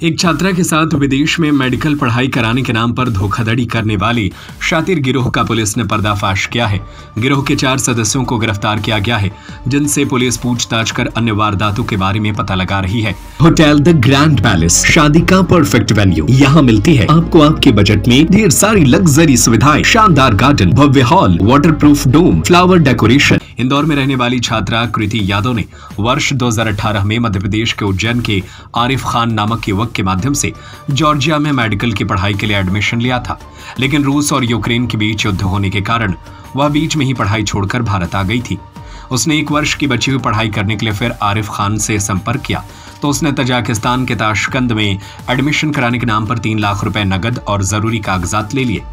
एक छात्रा के साथ विदेश में मेडिकल पढ़ाई कराने के नाम पर धोखाधड़ी करने वाली शातिर गिरोह का पुलिस ने पर्दाफाश किया है। गिरोह के 4 सदस्यों को गिरफ्तार किया गया है, जिनसे पुलिस पूछताछ कर अन्य वारदातों के बारे में पता लगा रही है। होटल द ग्रैंड पैलेस, शादी का परफेक्ट वेन्यू। यहाँ मिलती है आपको आपके बजट में ढेर सारी लग्जरी सुविधाएं, शानदार गार्डन, भव्य हॉल, वाटरप्रूफ डोम, फ्लावर डेकोरेशन। इंदौर में रहने वाली छात्रा कृति यादव ने वर्ष 2018 में मध्य प्रदेश के उज्जैन के आरिफ खान नामक युवक के माध्यम से जॉर्जिया में मेडिकल की पढ़ाई के लिए एडमिशन लिया था, लेकिन रूस और यूक्रेन के बीच युद्ध होने के कारण वह बीच में ही पढ़ाई छोड़कर भारत आ गई थी। उसने 1 वर्ष की बची हुई पढ़ाई करने के लिए फिर आरिफ खान से संपर्क किया तो उसने तजाकिस्तान के ताशकंद में एडमिशन कराने के नाम पर 3 लाख रुपए नगद और जरूरी कागजात ले लिए।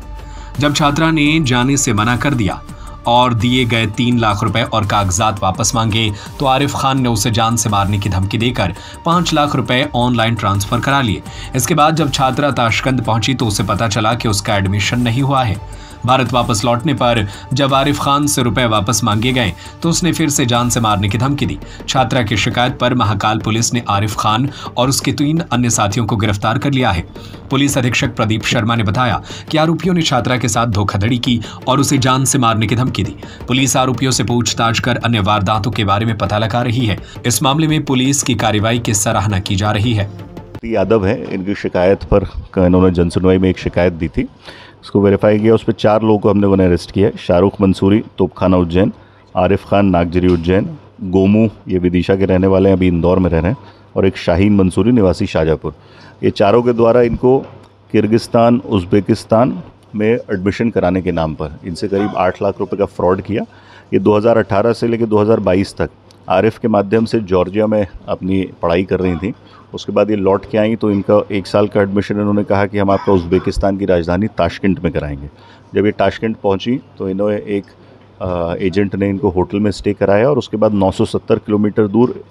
जब छात्रा ने जाने से मना कर दिया और दिए गए 3 लाख रुपए और कागजात वापस मांगे तो आरिफ खान ने उसे जान से मारने की धमकी देकर 5 लाख रुपए ऑनलाइन ट्रांसफर करा लिए। इसके बाद जब छात्रा ताशकंद पहुंची तो उसे पता चला कि उसका एडमिशन नहीं हुआ है। भारत वापस लौटने पर जब आरिफ खान से रुपए वापस मांगे गए तो उसने फिर से जान से मारने की धमकी दी। छात्रा की शिकायत पर महाकाल पुलिस ने आरिफ खान और उसके 3 अन्य साथियों को गिरफ्तार कर लिया है। पुलिस अधीक्षक प्रदीप शर्मा ने बताया कि आरोपियों ने छात्रा के साथ धोखाधड़ी की और उसे जान से मारने की धमकी दी। पुलिस आरोपियों से पूछताछ कर अन्य वारदातों के बारे में पता लगा रही है। इस मामले में पुलिस की कार्रवाई की सराहना की जा रही है। यादव है, इनकी शिकायत पर इन्होंने जनसुनवाई में एक शिकायत दी थी, उसको वेरीफाई किया। उस पर 4 लोगों को हम लोगों ने अरेस्ट किया है। शाहरुख मंसूरी, तोपखाना उज्जैन, आरिफ खान नागजरी उज्जैन, गोमू ये विदिशा के रहने वाले हैं, अभी इंदौर में रह रहे हैं, और एक शाहीन मंसूरी निवासी शाहजहाँपुर। ये चारों के द्वारा इनको किर्गिस्तान, उज़्बेकिस्तान में एडमिशन कराने के नाम पर इनसे करीब 8 लाख रुपए का फ्रॉड किया। ये 2018 से लेकर 2022 तक आरिफ के माध्यम से जॉर्जिया में अपनी पढ़ाई कर रही थी। उसके बाद ये लौट के आई तो इनका 1 साल का एडमिशन इन्होंने कहा कि हम आपका उज़्बेकिस्तान की राजधानी ताशकंद में कराएंगे। जब ये ताशकंद पहुंची तो इन्होंने एक एजेंट ने इनको होटल में स्टे कराया और उसके बाद 970 किलोमीटर दूर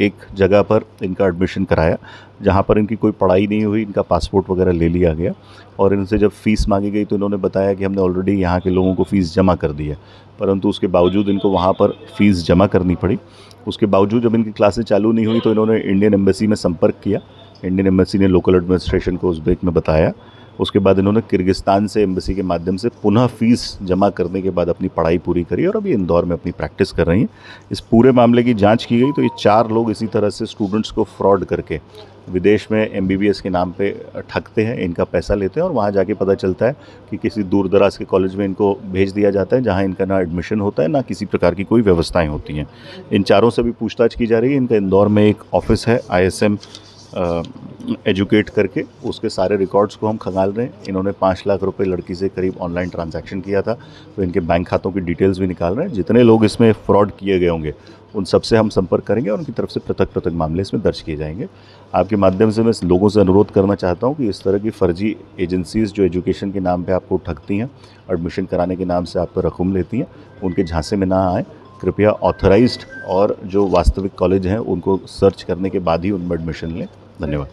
एक जगह पर इनका एडमिशन कराया, जहां पर इनकी कोई पढ़ाई नहीं हुई। इनका पासपोर्ट वगैरह ले लिया गया और इनसे जब फ़ीस मांगी गई तो इन्होंने बताया कि हमने ऑलरेडी यहाँ के लोगों को फ़ीस जमा कर दी है, परंतु उसके बावजूद इनको वहाँ पर फ़ीस जमा करनी पड़ी। उसके बावजूद जब इनकी क्लासेस चालू नहीं हुई तो इन्होंने इंडियन एम्बेसी में संपर्क किया। इंडियन एम्बेसी ने लोकल एडमिनिस्ट्रेशन को उज़्बेक में बताया। उसके बाद इन्होंने किर्गिस्तान से एम्बेसी के माध्यम से पुनः फ़ीस जमा करने के बाद अपनी पढ़ाई पूरी करी और अभी इंदौर में अपनी प्रैक्टिस कर रही हैं। इस पूरे मामले की जांच की गई तो ये 4 लोग इसी तरह से स्टूडेंट्स को फ्रॉड करके विदेश में MBBS के नाम पे ठगते हैं, इनका पैसा लेते हैं और वहाँ जाके पता चलता है कि किसी दूर दराज के कॉलेज में इनको भेज दिया जाता है, जहाँ इनका ना एडमिशन होता है ना किसी प्रकार की कोई व्यवस्थाएँ होती हैं। इन चारों से भी पूछताछ की जा रही है। इनका इंदौर में एक ऑफिस है ISM एजुकेट करके, उसके सारे रिकॉर्ड्स को हम खंगाल रहे हैं। इन्होंने 5 लाख रुपए लड़की से करीब ऑनलाइन ट्रांजैक्शन किया था, तो इनके बैंक खातों की डिटेल्स भी निकाल रहे हैं। जितने लोग इसमें फ्रॉड किए गए होंगे उन सबसे हम संपर्क करेंगे और उनकी तरफ से पृथक मामले इसमें दर्ज किए जाएंगे। आपके माध्यम से मैं लोगों से अनुरोध करना चाहता हूँ कि इस तरह की फर्जी एजेंसीज़ जो एजुकेशन के नाम पे आपको ठगती हैं, एडमिशन कराने के नाम से आप पर रकम लेती हैं, उनके झांसे में ना आए। कृपया ऑथराइज्ड और जो वास्तविक कॉलेज हैं उनको सर्च करने के बाद ही उनमें एडमिशन लें। धन्यवाद।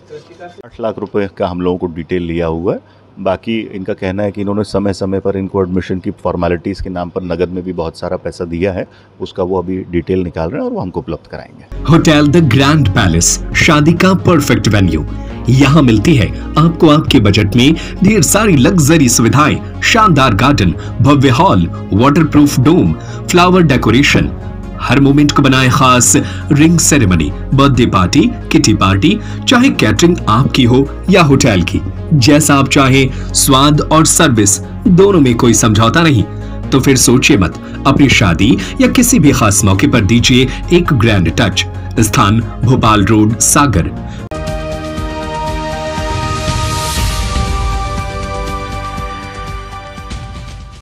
8 लाख रुपए का हम लोगों को डिटेल लिया हुआ है। बाकी इनका कहना है कि इन्होंने समय समय पर इनको एडमिशन की फॉर्मेलिटीज़ के नाम पर नगद में भी बहुत सारा पैसा दिया है, उसका वो अभी डिटेल निकाल रहे हैं और वो हमको उपलब्ध कराएंगे। होटल द ग्रैंड पैलेस, शादी का परफेक्ट वेन्यू। यहाँ मिलती है आपको आपके बजट में ढेर सारी लग्जरी सुविधाएं, शानदार गार्डन, भव्य हॉल, वाटरप्रूफ डोम, फ्लावर डेकोरेशन। हर मोमेंट को बनाए खास ring ceremony, birthday party, kitty party, चाहे कैटरिंग आपकी हो या होटल की, जैसा आप चाहे, स्वाद और सर्विस दोनों में कोई समझौता नहीं। तो फिर सोचिए मत, अपनी शादी या किसी भी खास मौके पर दीजिए एक ग्रैंड टच। स्थान भोपाल रोड, सागर।